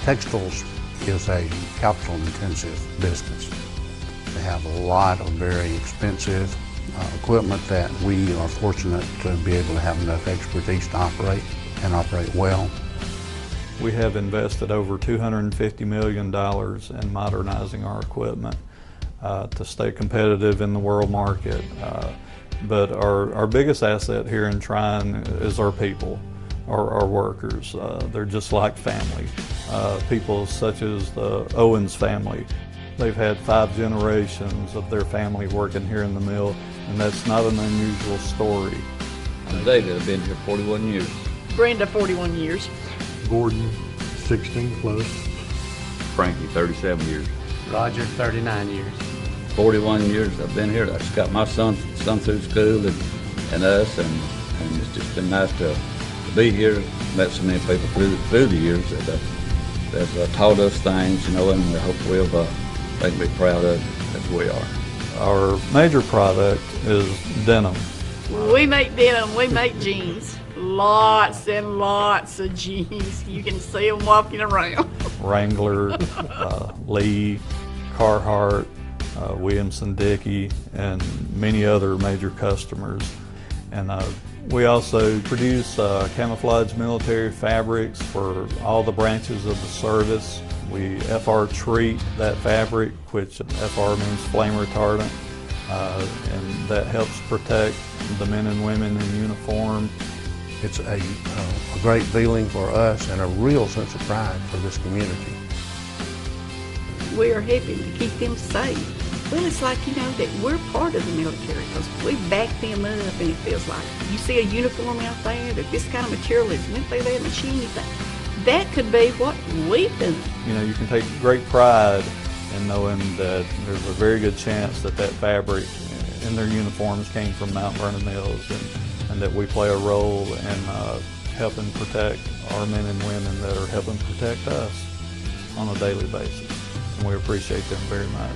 Textiles is a capital-intensive business. They have a lot of very expensive equipment that we are fortunate to be able to have enough expertise to operate and operate well. We have invested over $250 million in modernizing our equipment to stay competitive in the world market. But our biggest asset here in Trine is our people, our workers. They're just like family. People such as the Owens family. They've had 5 generations of their family working here in the mill, and that's not an unusual story. David, I've been here 41 years. Brenda, 41 years. Gordon, 16 close. Frankie, 37 years. Roger, 39 years. 41 years I've been here. I just got my son through school and us, and it's just been nice to be here. Met so many people through the years that taught us things, you know, and we hope they can be proud of as we are. Our major product is denim. We make denim, we make jeans. Lots and lots of jeans. You can see them walking around. Wrangler, Lee, Carhartt, Williamson-Dickie, and many other major customers. And we also produce camouflage military fabrics for all the branches of the service. We FR treat that fabric, which FR means flame retardant, and that helps protect the men and women in uniform. It's a great feeling for us and a real sense of pride for this community. We are helping to keep them safe. Well, it's like, you know, that we're part of the military because we back them up, and it feels like you see a uniform out there, that this kind of material has went through that machine. You think, that could be what we've done. You know, you can take great pride in knowing that there's a very good chance that that fabric in their uniforms came from Mount Vernon Mills, and that we play a role in helping protect our men and women that are helping protect us on a daily basis. And we appreciate them very much.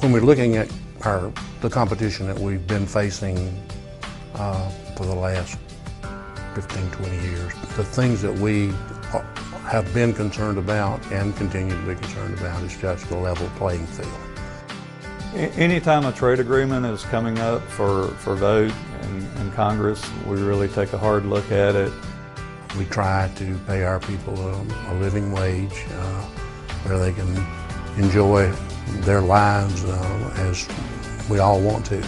When we're looking at the competition that we've been facing for the last 15, 20 years, the things that we have been concerned about and continue to be concerned about is just the level playing field. Anytime a trade agreement is coming up for vote in Congress, we really take a hard look at it. We try to pay our people a living wage where they can enjoy their lives as we all want to.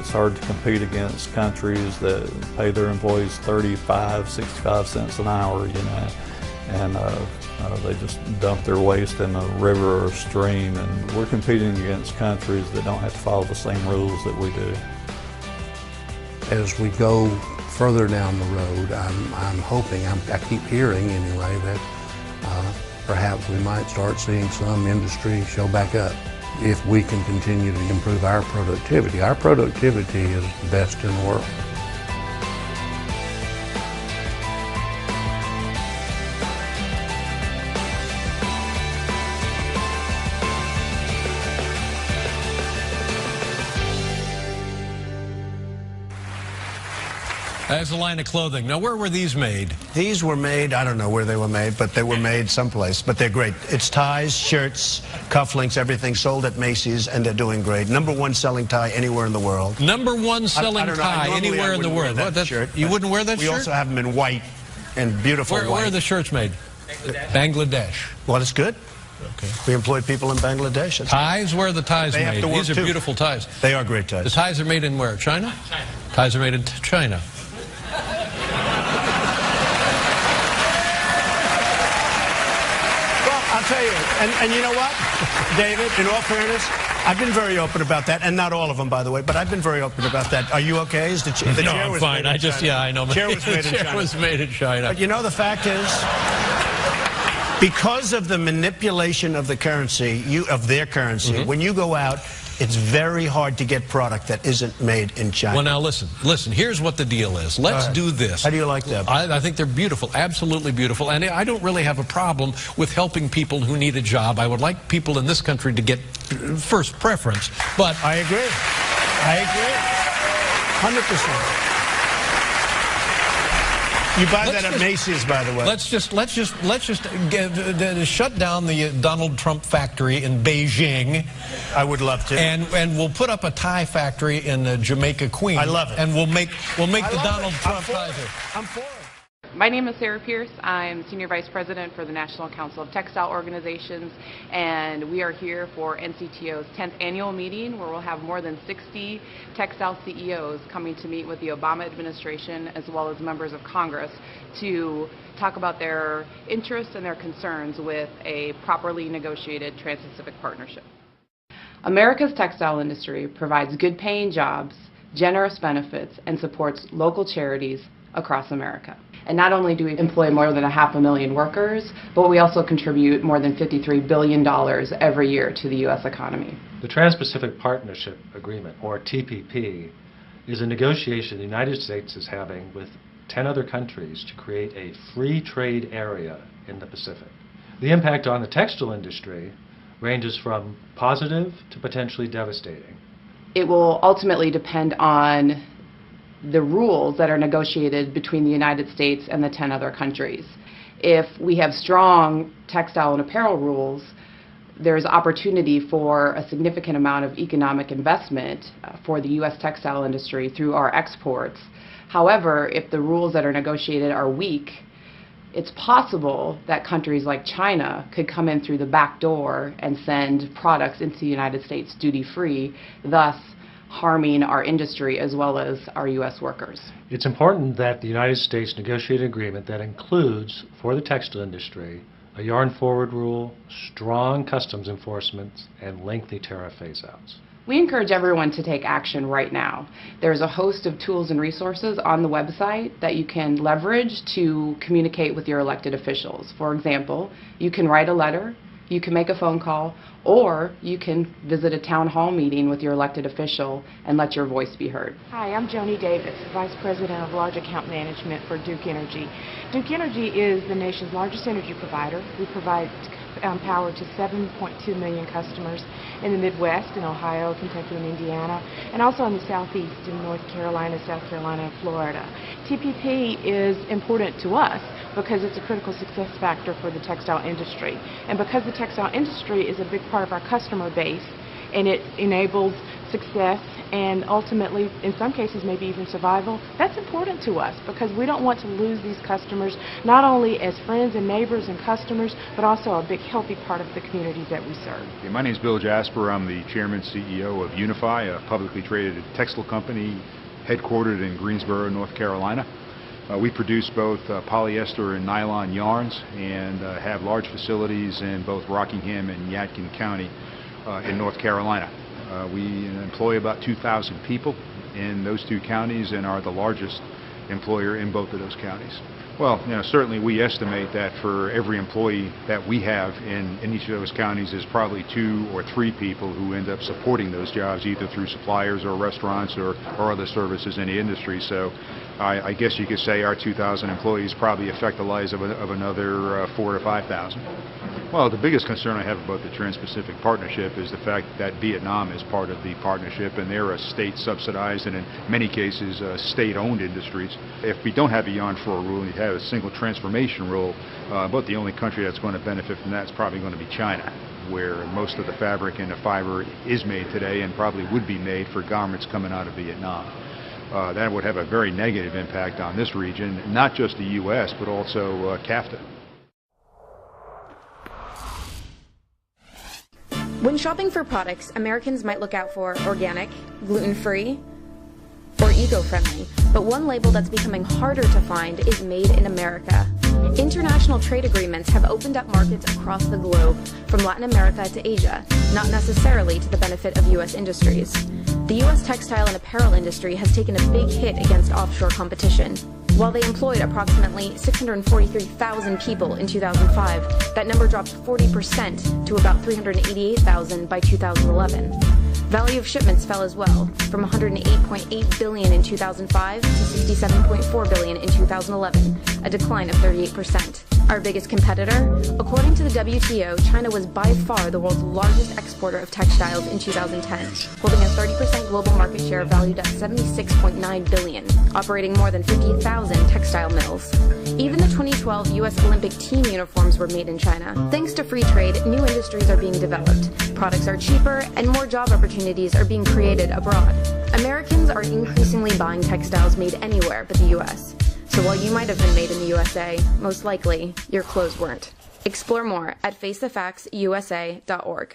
It's hard to compete against countries that pay their employees 35, 65 cents an hour, you know, and they just dump their waste in a river or a stream, and we're competing against countries that don't have to follow the same rules that we do. As we go further down the road, I'm hoping, I keep hearing anyway, that perhaps we might start seeing some industry show back up if we can continue to improve our productivity. Our productivity is the best in the world. As a line of clothing. Now, where were these made? These were made, I don't know where they were made, but they were made someplace. But they're great. It's ties, shirts, cufflinks, everything sold at Macy's, and they're doing great. #1 selling tie anywhere in the world. #1 selling tie anywhere in the world. You wouldn't wear that shirt? We also have them in white and beautiful white. Where are the shirts made? Bangladesh. Well, it's good. Okay. We employ people in Bangladesh. Ties? Where are the ties they made? Have to work These are too. Beautiful ties. They are great ties. The ties are made in where? China? China. Ties are made in China. I'll tell you, and you know what, David, in all fairness, I've been very open about that, and not all of them, by the way, but I've been very open about that. Are you okay? Is the chair No, was I'm fine. Made in China. Yeah, I know. The chair was made in China. The chair was made in China. But you know, the fact is, because of the manipulation of the currency, of their currency, when you go out, it's very hard to get product that isn't made in China. Well, now listen, here's what the deal is. Let's do this. How do you like that? I think they're beautiful, absolutely beautiful, and I don't really have a problem with helping people who need a job. I would like people in this country to get first preference, but... I agree. 100%. You buy that at Macy's, by the way. Let's just shut down the Donald Trump factory in Beijing. I would love to. And we'll put up a tie factory in Jamaica, Queens. I love it. And we'll make the Donald Trump ties. I'm for it. My name is Sarah Pierce. I'm Senior Vice President for the National Council of Textile Organizations, and we are here for NCTO's 10th annual meeting, where we'll have more than 60 textile CEOs coming to meet with the Obama administration as well as members of Congress to talk about their interests and their concerns with a properly negotiated Trans-Pacific Partnership. America's textile industry provides good-paying jobs, generous benefits, and supports local charities across America. And not only do we employ more than 500,000 workers, but we also contribute more than $53 billion every year to the U.S. economy. The Trans-Pacific Partnership Agreement, or TPP, is a negotiation the United States is having with 10 other countries to create a free trade area in the Pacific. The impact on the textile industry ranges from positive to potentially devastating. It will ultimately depend on the rules that are negotiated between the United States and the 10 other countries. If we have strong textile and apparel rules, there's opportunity for a significant amount of economic investment for the U.S. textile industry through our exports. However, if the rules that are negotiated are weak, it's possible that countries like China could come in through the back door and send products into the United States duty-free, thus harming our industry as well as our U.S. workers. It's important that the United States negotiate an agreement that includes, for the textile industry, a yarn forward rule, strong customs enforcement, and lengthy tariff phase-outs. We encourage everyone to take action right now. There's a host of tools and resources on the website that you can leverage to communicate with your elected officials. For example, you can write a letter, you can make a phone call, or you can visit a town hall meeting with your elected official and let your voice be heard. Hi, I'm Joni Davis, Vice President of Large Account Management for Duke Energy. Duke Energy is the nation's largest energy provider. We provide power to 7.2 million customers in the Midwest, in Ohio, Kentucky, and Indiana, and also in the Southeast, in North Carolina, South Carolina, and Florida. TPP is important to us because it's a critical success factor for the textile industry. And because the textile industry is a big part of our customer base, and it enables success and ultimately, in some cases, maybe even survival, that's important to us because we don't want to lose these customers, not only as friends and neighbors and customers, but also a big, healthy part of the communities that we serve. Okay, my name is Bill Jasper. I'm the Chairman and CEO of Unify, a publicly traded textile company headquartered in Greensboro, North Carolina. We produce both polyester and nylon yarns and have large facilities in both Rockingham and Yadkin County in North Carolina. We employ about 2,000 people in those two counties and are the largest employer in both of those counties. Well, certainly we estimate that for every employee that we have in each of those counties is probably 2 or 3 people who end up supporting those jobs either through suppliers or restaurants or other services in the industry. So I guess you could say our 2,000 employees probably affect the lives of another 4,000 to 5,000. Well, the biggest concern I have about the Trans-Pacific Partnership is the fact that Vietnam is part of the partnership, and they're a state-subsidized and in many cases state-owned industries. If we don't have a yarn for a rule and you have a single transformation rule, about the only country that's going to benefit from that is probably going to be China, where most of the fabric and the fiber is made today and probably would be made for garments coming out of Vietnam. That would have a very negative impact on this region, not just the U.S., but also CAFTA. When shopping for products, Americans might look out for organic, gluten-free, or eco-friendly, but one label that's becoming harder to find is Made in America. International trade agreements have opened up markets across the globe, from Latin America to Asia, not necessarily to the benefit of U.S. industries. The U.S. textile and apparel industry has taken a big hit against offshore competition. While they employed approximately 643,000 people in 2005, that number dropped 40% to about 388,000 by 2011. Value of shipments fell as well, from $108.8 billion in 2005 to $67.4 billion in 2011, a decline of 38%. Our biggest competitor? According to the WTO, China was by far the world's largest exporter of textiles in 2010, holding a 30% global market share valued at $76.9 billion, operating more than 50,000 textile mills. Even the 2012 U.S. Olympic team uniforms were made in China. Thanks to free trade, new industries are being developed. Products are cheaper, and more job opportunities are being created abroad. Americans are increasingly buying textiles made anywhere but the U.S. So while you might have been made in the USA, most likely your clothes weren't. Explore more at facethefactsusa.org.